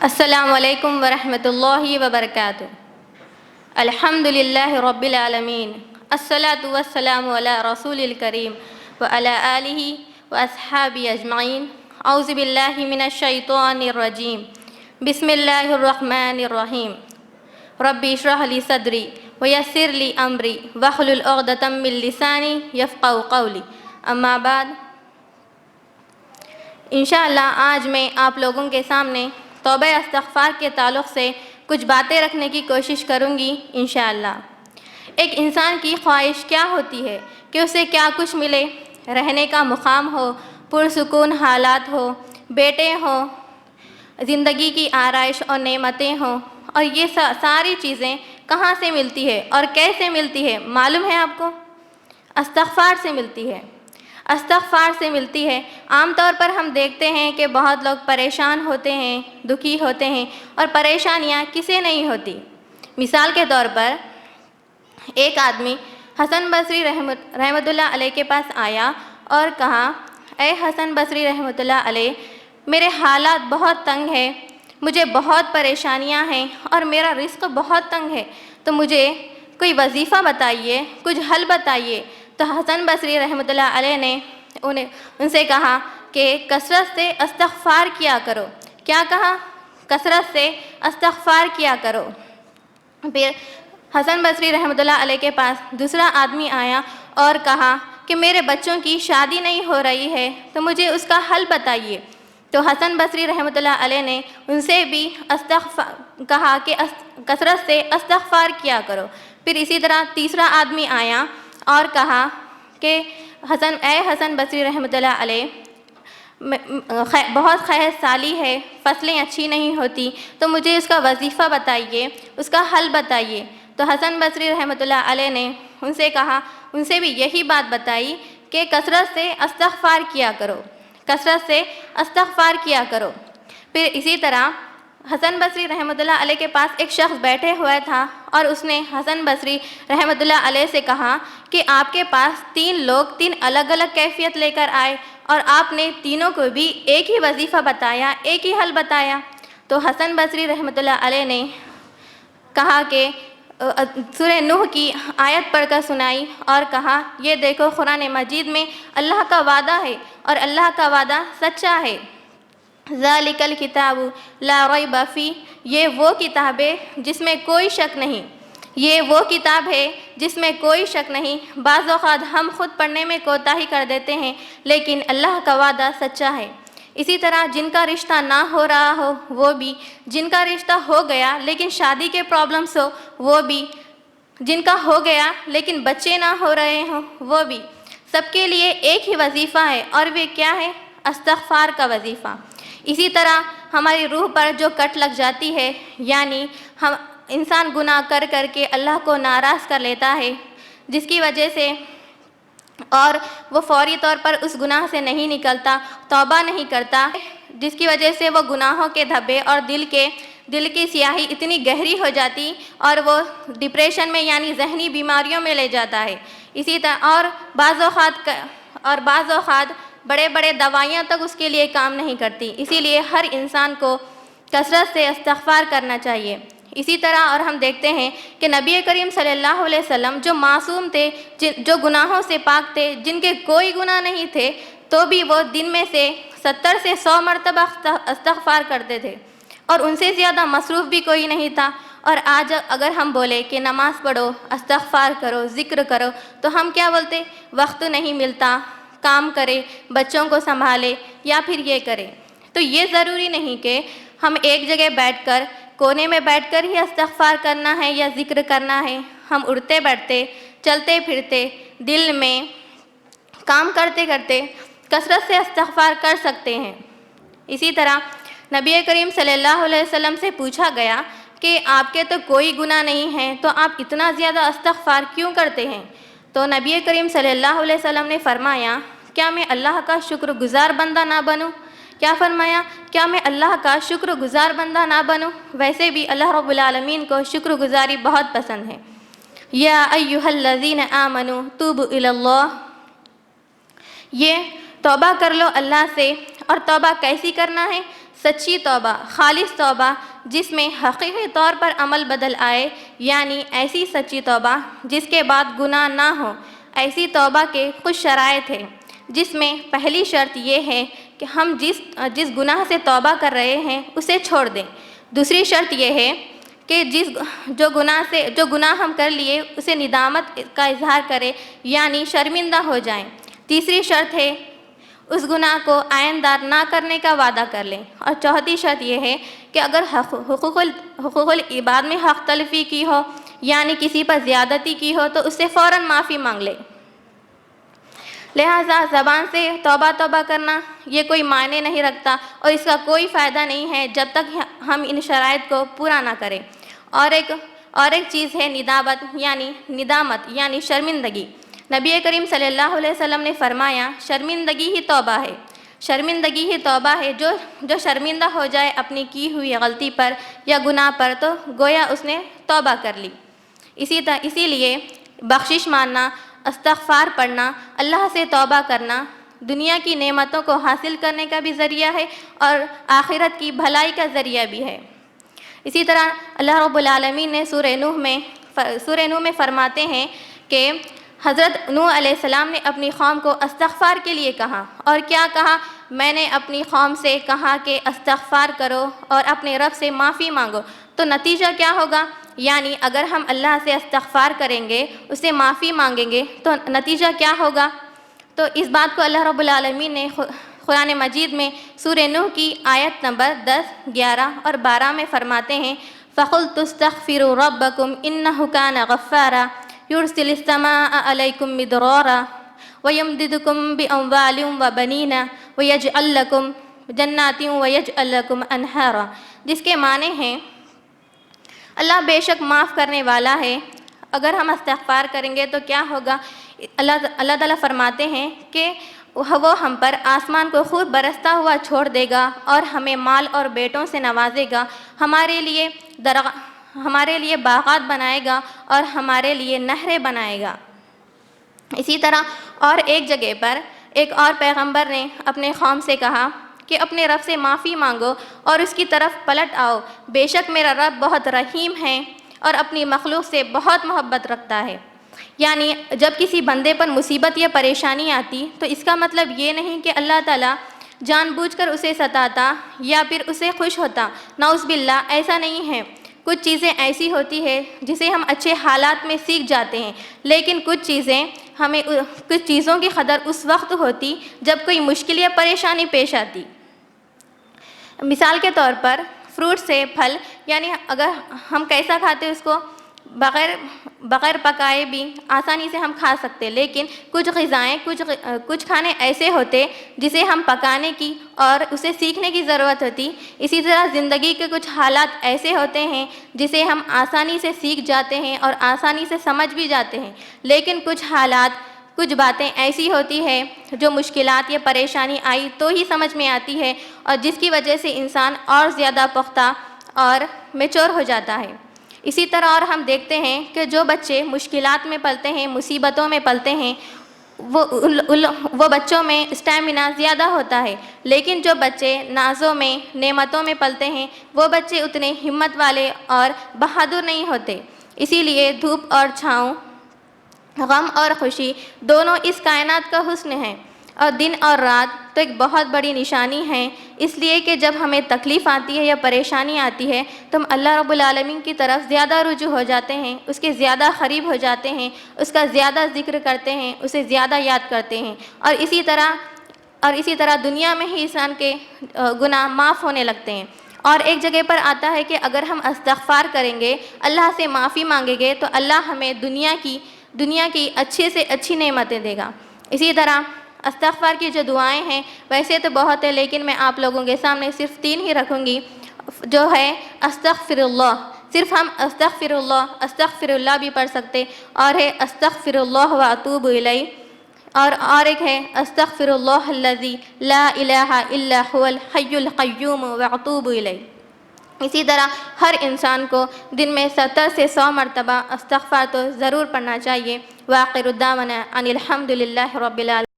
السلام علیکم ورحمۃ اللہ وبرکاتہ۔ الحمد للہ رب العالمین، الصلاۃ والسلام علی رسول الکریم وعلی آلہ واصحابہ اجمعین۔ اعوذ باللہ من الشیطان الرجیم، بسم اللہ الرحمن الرحیم۔ رب اشرح لی صدری ویسر لی امری واحلل عقدۃ من لسانی یفقہوا قولی، اما بعد۔ انشاءاللہ آج میں آپ لوگوں کے سامنے توبہ استغفار کے تعلق سے کچھ باتیں رکھنے کی کوشش کروں گی انشاءاللہ۔ ایک انسان کی خواہش کیا ہوتی ہے کہ اسے کیا کچھ ملے، رہنے کا مقام ہو، پرسکون حالات ہو، بیٹے ہوں، زندگی کی آرائش اور نعمتیں ہوں، اور یہ ساری چیزیں کہاں سے ملتی ہے اور کیسے ملتی ہے معلوم ہے آپ کو؟ استغفار سے ملتی ہے، استغفار سے ملتی ہے۔ عام طور پر ہم دیکھتے ہیں کہ بہت لوگ پریشان ہوتے ہیں، دکھی ہوتے ہیں، اور پریشانیاں کسے نہیں ہوتی۔ مثال کے طور پر ایک آدمی حسن بصری رحمۃ اللہ علیہ کے پاس آیا اور کہا، اے حسن بصری رحمۃ اللہ علیہ، میرے حالات بہت تنگ ہیں، مجھے بہت پریشانیاں ہیں اور میرا رزق بہت تنگ ہے، تو مجھے کوئی وظیفہ بتائیے، کچھ حل بتائیے۔ تو حسن بصری رحمۃ اللہ علیہ نے ان سے کہا کہ کثرت سے استغفار کیا کرو۔ کیا کہا؟ کثرت سے استغفار کیا کرو۔ پھر حسن بصری رحمۃ اللہ علیہ کے پاس دوسرا آدمی آیا اور کہا کہ میرے بچوں کی شادی نہیں ہو رہی ہے، تو مجھے اس کا حل بتائیے۔ تو حسن بصری رحمۃ اللہ علیہ نے ان سے بھی کہا کہ کثرت سے استغفار کیا کرو۔ پھر اسی طرح تیسرا آدمی آیا اور کہا کہ اے حسن بصری رحمۃ اللہ علیہ، بہت قحط سالی ہے، فصلیں اچھی نہیں ہوتی، تو مجھے اس کا وظیفہ بتائیے، اس کا حل بتائیے۔ تو حسن بصری رحمۃ اللہ علیہ نے ان سے کہا، ان سے بھی یہی بات بتائی کہ کثرت سے استغفار کیا کرو، کثرت سے استغفار کیا کرو۔ پھر اسی طرح حسن بصری رحمۃ اللہ علیہ کے پاس ایک شخص بیٹھے ہوا تھا اور اس نے حسن بصری رحمۃ اللہ علیہ سے کہا کہ آپ کے پاس 3 لوگ 3 الگ الگ کیفیت لے کر آئے اور آپ نے تینوں کو بھی ایک ہی وظیفہ بتایا، ایک ہی حل بتایا۔ تو حسن بصری رحمۃ اللہ علیہ نے کہا کہ سورہ نوح کی آیت پڑھ کر سنائی اور کہا، یہ دیکھو قرآن مجید میں اللہ کا وعدہ ہے اور اللہ کا وعدہ سچا ہے۔ ذالک الکتاب لا ریب فیہ، یہ وہ کتاب ہے جس میں کوئی شک نہیں، یہ وہ کتاب ہے جس میں کوئی شک نہیں۔ بعض اوقات ہم خود پڑھنے میں کوتاہی کر دیتے ہیں، لیکن اللہ کا وعدہ سچا ہے۔ اسی طرح جن کا رشتہ نہ ہو رہا ہو وہ بھی، جن کا رشتہ ہو گیا لیکن شادی کے پرابلمس ہو وہ بھی، جن کا ہو گیا لیکن بچے نہ ہو رہے ہوں وہ بھی، سب کے لیے ایک ہی وظیفہ ہے، اور وہ کیا ہے؟ استغفار کا وظیفہ۔ اسی طرح ہماری روح پر جو کٹ لگ جاتی ہے، یعنی انسان گناہ کر کر کے اللہ کو ناراض کر لیتا ہے، جس کی وجہ سے اور وہ فوری طور پر اس گناہ سے نہیں نکلتا، توبہ نہیں کرتا، جس کی وجہ سے وہ گناہوں کے دھبے اور دل کی سیاہی اتنی گہری ہو جاتی اور وہ ڈپریشن میں یعنی ذہنی بیماریوں میں لے جاتا ہے۔ اسی طرح اور بعض اوقات بڑے بڑے دوائیاں تک اس کے لیے کام نہیں کرتی۔ اسی لیے ہر انسان کو کثرت سے استغفار کرنا چاہیے۔ اسی طرح اور ہم دیکھتے ہیں کہ نبی کریم صلی اللہ علیہ وسلم جو معصوم تھے، جو گناہوں سے پاک تھے، جن کے کوئی گناہ نہیں تھے، تو بھی وہ دن میں سے 70 سے 100 مرتبہ استغفار کرتے تھے، اور ان سے زیادہ مصروف بھی کوئی نہیں تھا۔ اور آج اگر ہم بولے کہ نماز پڑھو، استغفار کرو، ذکر کرو، تو ہم کیا بولتے؟ وقت نہیں ملتا، کام کرے، بچوں کو سنبھالے، یا پھر یہ کرے۔ تو یہ ضروری نہیں کہ ہم ایک جگہ بیٹھ کر، کونے میں بیٹھ کر ہی استغفار کرنا ہے یا ذکر کرنا ہے۔ ہم اٹھتے بیٹھتے، چلتے پھرتے، دل میں کام کرتے کرتے کثرت سے استغفار کر سکتے ہیں۔ اسی طرح نبی کریم صلی اللہ علیہ وسلم سے پوچھا گیا کہ آپ کے تو کوئی گناہ نہیں ہے، تو آپ اتنا زیادہ استغفار کیوں کرتے ہیں؟ تو نبی کریم صلی اللہ علیہ وسلم نے فرمایا، کیا میں اللہ کا شکر گزار بندہ نہ بنوں؟ کیا فرمایا؟ کیا میں اللہ کا شکر گزار بندہ نہ بنوں؟ ویسے بھی اللہ رب العالمین کو شکر گزاری بہت پسند ہے۔ یا ایھا الذین آمنوا توبوا الی اللہ، یہ توبہ کر لو اللہ سے۔ اور توبہ کیسی کرنا ہے؟ سچی توبہ، خالص توبہ جس میں حقیقی طور پر عمل بدل آئے، یعنی ایسی سچی توبہ جس کے بعد گناہ نہ ہو۔ ایسی توبہ کے کچھ شرائط ہیں، جس میں پہلی شرط یہ ہے کہ ہم جس گناہ سے توبہ کر رہے ہیں اسے چھوڑ دیں۔ دوسری شرط یہ ہے کہ جو گناہ ہم کر لیے اسے ندامت کا اظہار کرے، یعنی شرمندہ ہو جائیں۔ تیسری شرط ہے اس گناہ کو آئندہ نہ کرنے کا وعدہ کر لیں۔ اور چوتھی شرط یہ ہے کہ اگر حقوق العباد میں حق تلفی کی ہو، یعنی کسی پر زیادتی کی ہو، تو اس سے فوراً معافی مانگ لے۔ لہٰذا زبان سے توبہ توبہ کرنا یہ کوئی معنی نہیں رکھتا اور اس کا کوئی فائدہ نہیں ہے جب تک ہم ان شرائط کو پورا نہ کریں۔ اور ایک چیز ہے ندامت یعنی شرمندگی۔ نبی کریم صلی اللہ علیہ وسلم نے فرمایا، شرمندگی ہی توبہ ہے۔ شرمندگی ہی توبہ ہے۔ جو شرمندہ ہو جائے اپنی کی ہوئی غلطی پر یا گناہ پر، تو گویا اس نے توبہ کر لی۔ اسی لیے بخشش مانگنا، استغفار پڑھنا، اللہ سے توبہ کرنا دنیا کی نعمتوں کو حاصل کرنے کا بھی ذریعہ ہے اور آخرت کی بھلائی کا ذریعہ بھی ہے۔ اسی طرح اللہ رب العالمین نے سورہ نوح میں فرماتے ہیں کہ حضرت نوح علیہ السلام نے اپنی قوم کو استغفار کے لیے کہا، اور کیا کہا؟ میں نے اپنی قوم سے کہا کہ استغفار کرو اور اپنے رب سے معافی مانگو۔ تو نتیجہ کیا ہوگا؟ یعنی اگر ہم اللہ سے استغفار کریں گے، اس سے معافی مانگیں گے، تو نتیجہ کیا ہوگا؟ تو اس بات کو اللہ رب العالمین نے قرآن مجید میں سورہ نوح کی آیت نمبر 10، 11 اور 12 میں فرماتے ہیں، فَقُلْتُ اسْتَغْفِرُوا رَبَّكُمْ إِنَّهُ كَانَ غَفَّارًا يُرْسِلِ السَّمَاءَ عَلَيْكُمْ مِدْرَارًا وَيُمْدِدْكُمْ بِأَمْوَالٍ وَبَنِينَ وَيَجْعَلْ لَكُمْ جَنَّاتٍ وَيَجْعَلْ لَكُمْ أَنْهَارًا، جس کے معنی ہیں اللہ بے شک معاف کرنے والا ہے۔ اگر ہم استغفار کریں گے تو کیا ہوگا؟ اللہ تعالیٰ فرماتے ہیں کہ وہ ہم پر آسمان کو خوب برستا ہوا چھوڑ دے گا اور ہمیں مال اور بیٹوں سے نوازے گا، ہمارے لیے باغات بنائے گا اور ہمارے لیے نہریں بنائے گا۔ اسی طرح اور ایک جگہ پر ایک اور پیغمبر نے اپنے قوم سے کہا کہ اپنے رب سے معافی مانگو اور اس کی طرف پلٹ آؤ، بے شک میرا رب بہت رحیم ہے اور اپنی مخلوق سے بہت محبت رکھتا ہے۔ یعنی جب کسی بندے پر مصیبت یا پریشانی آتی تو اس کا مطلب یہ نہیں کہ اللہ تعالیٰ جان بوجھ کر اسے ستاتا یا پھر اسے خوش ہوتا، نعوذ باللہ، ایسا نہیں ہے۔ کچھ چیزیں ایسی ہوتی ہیں جسے ہم اچھے حالات میں سیکھ جاتے ہیں، لیکن کچھ چیزوں کی قدر اس وقت ہوتی جب کوئی مشکل یا پریشانی پیش آتی۔ مثال کے طور پر فروٹ سے پھل، یعنی اگر ہم کیسا کھاتے اس کو بغیر پکائے بھی آسانی سے ہم کھا سکتے، لیکن کچھ غذائیں کچھ کھانے ایسے ہوتے جسے ہم پکانے کی اور اسے سیکھنے کی ضرورت ہوتی۔ اسی طرح زندگی کے کچھ حالات ایسے ہوتے ہیں جسے ہم آسانی سے سیکھ جاتے ہیں اور آسانی سے سمجھ بھی جاتے ہیں، لیکن کچھ باتیں ایسی ہوتی ہے جو مشکلات یا پریشانی آئی تو ہی سمجھ میں آتی ہے، اور جس کی وجہ سے انسان اور زیادہ پختہ اور میچور ہو جاتا ہے۔ اسی طرح اور ہم دیکھتے ہیں کہ جو بچے مشکلات میں پلتے ہیں، مصیبتوں میں پلتے ہیں، وہ بچوں میں اسٹیمنا زیادہ ہوتا ہے، لیکن جو بچے نازوں میں، نعمتوں میں پلتے ہیں، وہ بچے اتنے ہمت والے اور بہادر نہیں ہوتے۔ اسی لیے دھوپ اور چھاؤں، غم اور خوشی دونوں اس کائنات کا حسن ہے، اور دن اور رات تو ایک بہت بڑی نشانی ہے، اس لیے کہ جب ہمیں تکلیف آتی ہے یا پریشانی آتی ہے تو ہم اللہ رب العالمین کی طرف زیادہ رجوع ہو جاتے ہیں، اس کے زیادہ قریب ہو جاتے ہیں، اس کا زیادہ ذکر کرتے ہیں، اسے زیادہ یاد کرتے ہیں، اور اسی طرح دنیا میں ہی انسان کے گناہ معاف ہونے لگتے ہیں۔ اور ایک جگہ پر آتا ہے کہ اگر ہم استغفار کریں گے، اللہ سے معافی مانگیں گے، تو اللہ ہمیں دنیا کی اچھے سے اچھی نعمتیں دے گا۔ اسی طرح استغفار کی جو دعائیں ہیں ویسے تو بہت ہے، لیکن میں آپ لوگوں کے سامنے صرف 3 ہی رکھوں گی، جو ہے استغفر اللہ۔ صرف ہم استغفر اللہ بھی پڑھ سکتے، اور ہے استغفر اللہ واتوب الیہ، اور ایک ہے استغفر اللہ الذی لا الہ الا هو الحی القیوم واتوب الیہ۔ اسی طرح ہر انسان کو دن میں 70 سے 100 مرتبہ استغفار تو ضرور پڑھنا چاہیے۔ وآخر دعوانا ان الحمد للہ رب العالمین۔